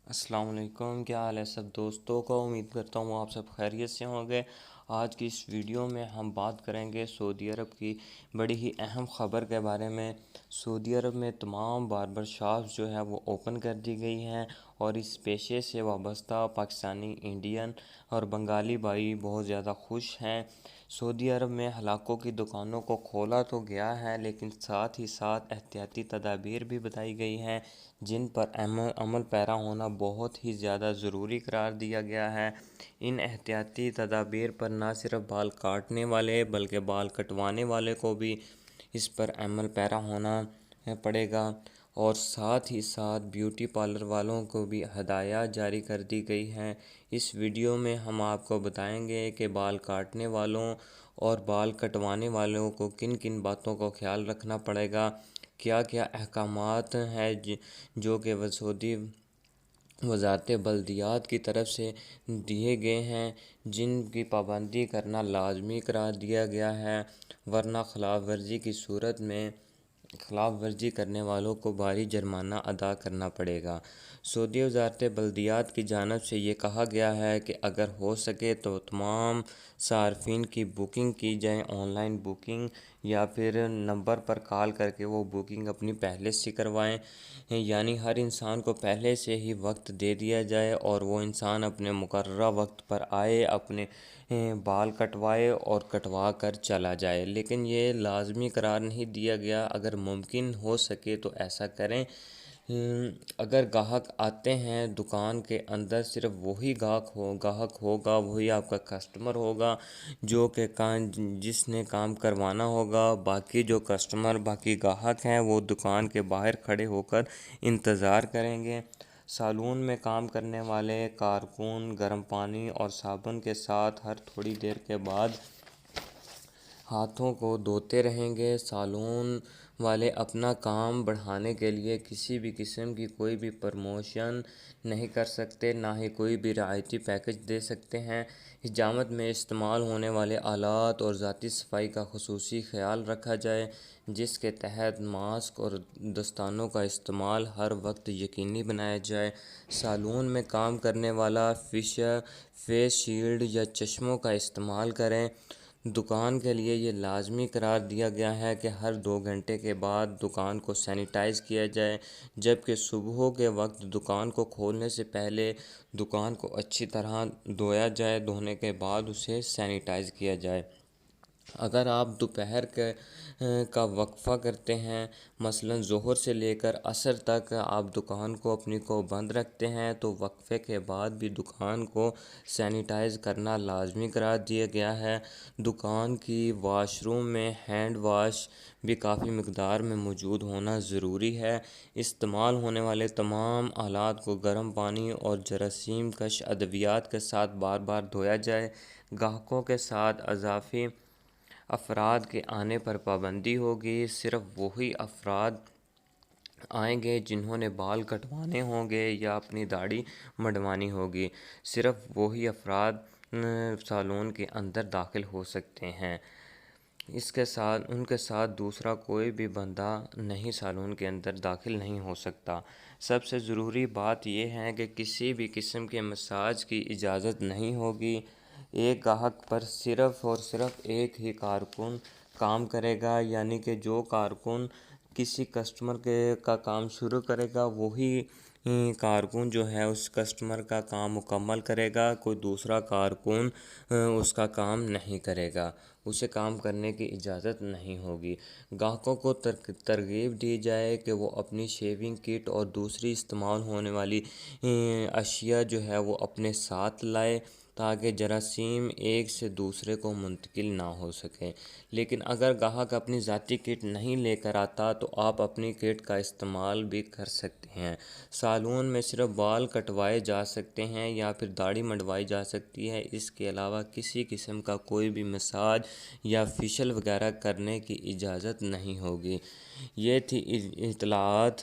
السلام علیکم، کیا حال ہے سب دوستوں کو؟ امید کرتا ہوں آپ سب خیریت سے ہوں گے۔ آج کی اس ویڈیو میں ہم بات کریں گے سعودی عرب کی بڑی ہی اہم خبر کے بارے میں۔ سعودی عرب میں تمام باربر شاپس جو ہے وہ اوپن کر دی گئی ہیں، اور اس پیشے سے وابستہ پاکستانی، انڈین اور بنگالی بھائی بہت زیادہ خوش ہیں۔ سعودی عرب میں ہلاکوں کی دکانوں کو کھولا تو گیا ہے، لیکن ساتھ ہی ساتھ احتیاطی تدابیر بھی بتائی گئی ہیں جن پر عمل پیرا ہونا بہت ہی زیادہ ضروری قرار دیا گیا ہے۔ ان احتیاطی تدابیر پر نہ صرف بال کاٹنے والے بلکہ بال کٹوانے والے کو بھی اس پر عمل پیرا ہونا پڑے گا، اور ساتھ ہی ساتھ بیوٹی پارلر والوں کو بھی ہدایات جاری کر دی گئی ہیں۔ اس ویڈیو میں ہم آپ کو بتائیں گے کہ بال کاٹنے والوں اور بال کٹوانے والوں کو کن کن باتوں کا خیال رکھنا پڑے گا، کیا کیا احکامات ہیں جو کہ سعودی وزارت بلدیات کی طرف سے دیے گئے ہیں، جن کی پابندی کرنا لازمی قرار دیا گیا ہے، ورنہ خلاف ورزی کی صورت میں خلاف ورزی کرنے والوں کو بھاری جرمانہ ادا کرنا پڑے گا۔ سعودی وزارت بلدیات کی جانب سے یہ کہا گیا ہے کہ اگر ہو سکے تو تمام صارفین کی بکنگ کی جائے، آن لائن بکنگ، یا پھر نمبر پر کال کر کے وہ بکنگ اپنی پہلے سے کروائیں، یعنی ہر انسان کو پہلے سے ہی وقت دے دیا جائے اور وہ انسان اپنے مقررہ وقت پر آئے، اپنے بال کٹوائے اور کٹوا کر چلا جائے۔ لیکن یہ لازمی قرار نہیں دیا گیا، اگر ممکن ہو سکے تو ایسا کریں۔ اگر گاہک آتے ہیں دکان کے اندر، صرف وہی گاہک ہوگا، وہی آپ کا کسٹمر ہوگا جو کہ جس نے کام کروانا ہوگا۔ باقی جو کسٹمر، باقی گاہک ہیں وہ دکان کے باہر کھڑے ہو کر انتظار کریں گے۔ سالون میں کام کرنے والے کارکن گرم پانی اور صابن کے ساتھ ہر تھوڑی دیر کے بعد ہاتھوں کو دھوتے رہیں گے۔ سالون والے اپنا کام بڑھانے کے لیے کسی بھی قسم کی کوئی بھی پروموشن نہیں کر سکتے، نہ ہی کوئی بھی رعایتی پیکج دے سکتے ہیں۔ حجامت میں استعمال ہونے والے آلات اور ذاتی صفائی کا خصوصی خیال رکھا جائے، جس کے تحت ماسک اور دستانوں کا استعمال ہر وقت یقینی بنایا جائے۔ سالون میں کام کرنے والا فیس شیلڈ یا چشموں کا استعمال کریں۔ دکان کے لیے یہ لازمی قرار دیا گیا ہے کہ ہر 2 گھنٹے کے بعد دکان کو سینیٹائز کیا جائے، جبکہ صبح کے وقت دکان کو کھولنے سے پہلے دکان کو اچھی طرح دھویا جائے، دھونے کے بعد اسے سینیٹائز کیا جائے۔ اگر آپ دوپہر کا وقفہ کرتے ہیں، مثلا ظہر سے لے کر عصر تک آپ دکان کو اپنی کو بند رکھتے ہیں، تو وقفے کے بعد بھی دکان کو سینیٹائز کرنا لازمی قرار دیا گیا ہے۔ دکان کی واش روم میں ہینڈ واش بھی کافی مقدار میں موجود ہونا ضروری ہے۔ استعمال ہونے والے تمام آلات کو گرم پانی اور جراثیم کش ادویات کے ساتھ بار بار دھویا جائے۔ گاہکوں کے ساتھ اضافی افراد کے آنے پر پابندی ہوگی۔ صرف وہی افراد آئیں گے جنہوں نے بال کٹوانے ہوں گے یا اپنی داڑھی منڈوانی ہوگی۔ صرف وہی افراد سالون کے اندر داخل ہو سکتے ہیں۔ ان کے ساتھ دوسرا کوئی بھی بندہ نہیں سالون کے اندر داخل نہیں ہو سکتا۔ سب سے ضروری بات یہ ہے کہ کسی بھی قسم کے مساج کی اجازت نہیں ہوگی۔ ایک گاہک پر صرف اور صرف ایک ہی کارکن کام کرے گا، یعنی کہ جو کارکن کسی کسٹمر کا کام شروع کرے گا وہی کارکن جو ہے اس کسٹمر کا کام مکمل کرے گا، کوئی دوسرا کارکن اس کا کام نہیں کرے گا، اسے کام کرنے کی اجازت نہیں ہوگی۔ گاہکوں کو ترغیب دی جائے کہ وہ اپنی شیونگ کٹ اور دوسری استعمال ہونے والی اشیاء جو ہے وہ اپنے ساتھ لائے، تاکہ جراثیم ایک سے دوسرے کو منتقل نہ ہو سکیں۔ لیکن اگر گاہک اپنی ذاتی کٹ نہیں لے کر آتا تو آپ اپنی کٹ کا استعمال بھی کر سکتے ہیں۔ سالون میں صرف بال کٹوائے جا سکتے ہیں یا پھر داڑھی منڈوائی جا سکتی ہے، اس کے علاوہ کسی قسم کا کوئی بھی مساج یا فیشل وغیرہ کرنے کی اجازت نہیں ہوگی۔ یہ تھی اطلاعات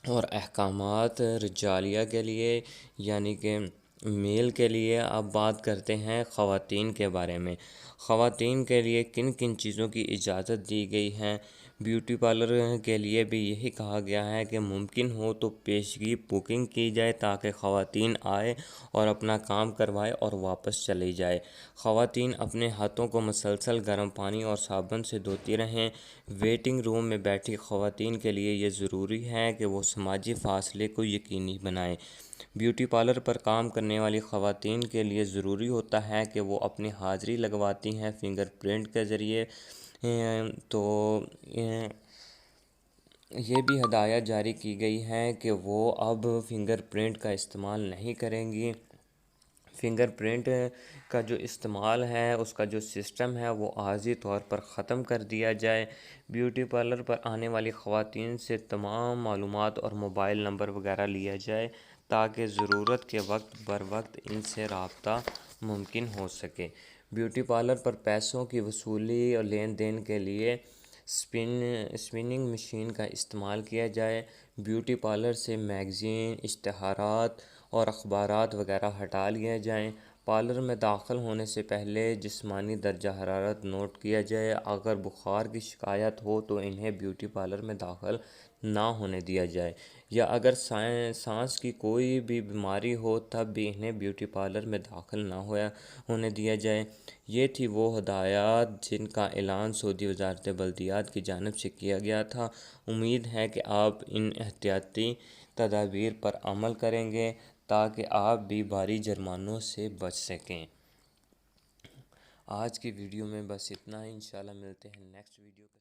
اور احکامات رجالیہ کے لیے، یعنی کہ میل کے لیے۔ اب بات کرتے ہیں خواتین کے بارے میں۔ خواتین کے لیے کن کن چیزوں کی اجازت دی گئی ہے۔ بیوٹی پارلر کے لیے بھی یہی کہا گیا ہے کہ ممکن ہو تو پیشگی بکنگ کی جائے تاکہ خواتین آئے اور اپنا کام کروائے اور واپس چلی جائے۔ خواتین اپنے ہاتھوں کو مسلسل گرم پانی اور صابن سے دھوتی رہیں۔ ویٹنگ روم میں بیٹھی خواتین کے لیے یہ ضروری ہے کہ وہ سماجی فاصلے کو یقینی بنائیں۔ بیوٹی پارلر پر کام کرنے والی خواتین کے لیے ضروری ہوتا ہے کہ وہ اپنی حاضری لگواتی ہیں فنگر پرنٹ کے ذریعے۔ تو یہ بھی ہدایت جاری کی گئی ہے کہ وہ اب فنگر پرنٹ کا استعمال نہیں کریں گی۔ فنگر پرنٹ کا جو استعمال ہے اس کا جو سسٹم ہے وہ عارضی طور پر ختم کر دیا جائے۔ بیوٹی پارلر پر آنے والی خواتین سے تمام معلومات اور موبائل نمبر وغیرہ لیا جائے تاکہ ضرورت کے وقت بر وقت ان سے رابطہ ممکن ہو سکے۔ بیوٹی پارلر پر پیسوں کی وصولی اور لین دین کے لیے اسپننگ مشین کا استعمال کیا جائے۔ بیوٹی پارلر سے میگزین، اشتہارات اور اخبارات وغیرہ ہٹا لیے جائیں۔ پارلر میں داخل ہونے سے پہلے جسمانی درجہ حرارت نوٹ کیا جائے۔ اگر بخار کی شکایت ہو تو انہیں بیوٹی پارلر میں داخل نہ ہونے دیا جائے، یا اگر سانس کی کوئی بھی بیماری ہو تب بھی انہیں بیوٹی پارلر میں داخل نہ ہونے دیا جائے۔ یہ تھی وہ ہدایات جن کا اعلان سعودی وزارت بلدیات کی جانب سے کیا گیا تھا۔ امید ہے کہ آپ ان احتیاطی تدابیر پر عمل کریں گے تاکہ آپ بھی بھاری جرمانوں سے بچ سکیں۔ آج کی ویڈیو میں بس اتنا ہی، انشاءاللہ ملتے ہیں نیکسٹ ویڈیو کے